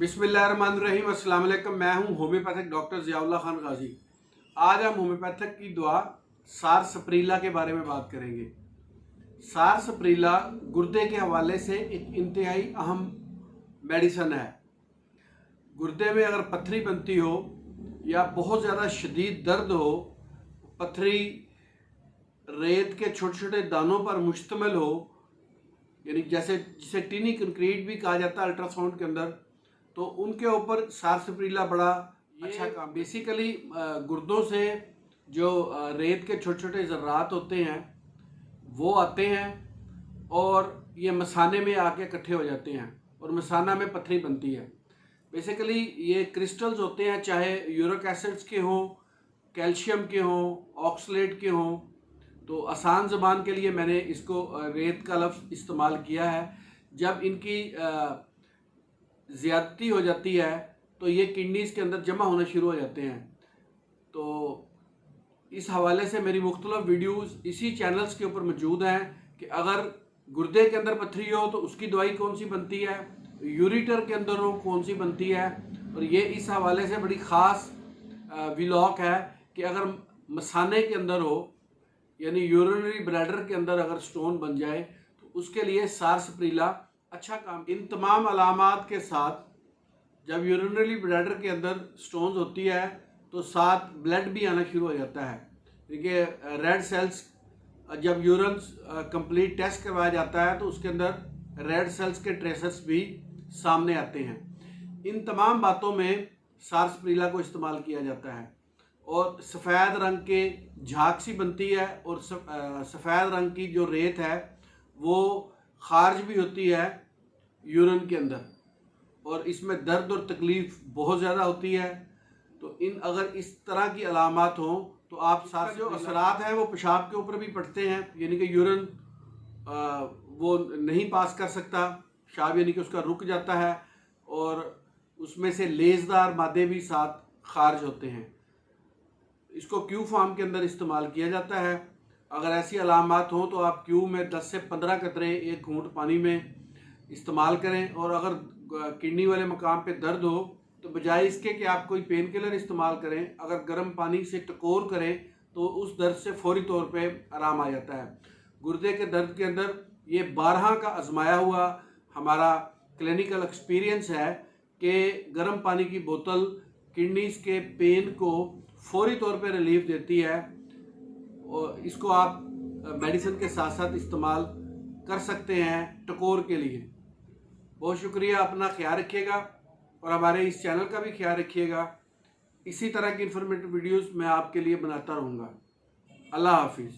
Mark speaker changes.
Speaker 1: बिस्मिल्लाहिर्रहमानिर्रहीम। अस्सलाम वालेकुम। मैं हूं होम्योपैथिक डॉक्टर ज़ियाउल्लाह खान गाजी। आज हम होम्योपैथिक की दवा सारसप्रीला के बारे में बात करेंगे। सारसप्रीला गुर्दे के हवाले से एक इंतहाई अहम मेडिसन है। गुर्दे में अगर पथरी बनती हो या बहुत ज़्यादा शदीद दर्द हो, पथरी रेत के छोटे छोटे दानों पर मुश्तमिल हो, यानी जैसे जिसे टीनी कंक्रीट भी कहा जाता है अल्ट्रासाउंड के अंदर, तो उनके ऊपर सारसप्रीला बड़ा अच्छा काम। बेसिकली गुर्दों से जो रेत के छोटे छोटे ज़र्रात होते हैं वो आते हैं और ये मसाने में आके इकट्ठे हो जाते हैं और मसाना में पथरी बनती है। बेसिकली ये क्रिस्टल्स होते हैं, चाहे यूरिक एसिड्स के हों, कैल्शियम के हों, ऑक्सलेट के हों। तो आसान ज़बान के लिए मैंने इसको रेत का लफ्ज़ इस्तेमाल किया है। जब इनकी ज़्यादती हो जाती है तो ये किडनीज़ के अंदर जमा होना शुरू हो जाते हैं। तो इस हवाले से मेरी मुख्तलिफ वीडियोज़ इसी चैनल्स के ऊपर मौजूद हैं कि अगर गुर्दे के अंदर पथरी हो तो उसकी दवाई कौन सी बनती है, यूरिटर के अंदर हो कौन सी बनती है। और ये इस हवाले से बड़ी ख़ास व्लॉग है कि अगर मसाने के अंदर हो, यानी यूरिनरी ब्लैडर के अंदर अगर स्टोन बन जाए तो उसके लिए सारसप्रीला अच्छा काम। इन तमाम अलामात के साथ जब यूरिनरी ब्लैडर के अंदर स्टोन्स होती है तो साथ ब्लड भी आना शुरू हो जाता है, क्योंकि रेड सेल्स जब यूरिन कंप्लीट टेस्ट करवाया जाता है तो उसके अंदर रेड सेल्स के ट्रेसेस भी सामने आते हैं। इन तमाम बातों में सारसप्रीला को इस्तेमाल किया जाता है और सफ़ेद रंग के झाग सी बनती है और सफ़ेद रंग की जो रेत है वो खारिज भी होती है यूरिन के अंदर, और इसमें दर्द और तकलीफ़ बहुत ज़्यादा होती है। तो अगर इस तरह की अलामात हों तो आप साथ जो असरात हैं वो पेशाब के ऊपर भी पड़ते हैं, यानी कि यूरिन वो नहीं पास कर सकता पेशाब, यानी कि उसका रुक जाता है और उसमें से लेज़दार मादे भी साथ खारिज होते हैं। इसको क्यू फॉर्म के अंदर इस्तेमाल किया जाता है। अगर ऐसी अलामात हों तो आप क्यू में 10 से 15 कतरे एक घूंट पानी में इस्तेमाल करें। और अगर किडनी वाले मकाम पे दर्द हो तो बजाय इसके कि आप कोई पेन किलर इस्तेमाल करें, अगर गर्म पानी से टकोर करें तो उस दर्द से फौरी तौर पे आराम आ जाता है। गुर्दे के दर्द के अंदर ये 12 का आजमाया हुआ हमारा क्लिनिकल एक्सपीरियंस है कि गर्म पानी की बोतल किडनीज के पेन को फौरी तौर पे रिलीफ देती है। और इसको आप मेडिसिन के साथ साथ इस्तेमाल कर सकते हैं टकोर के लिए। बहुत शुक्रिया, अपना ख्याल रखिएगा और हमारे इस चैनल का भी ख्याल रखिएगा। इसी तरह की इंफॉर्मेटिव वीडियोस मैं आपके लिए बनाता रहूँगा। अल्लाह हाफिज़।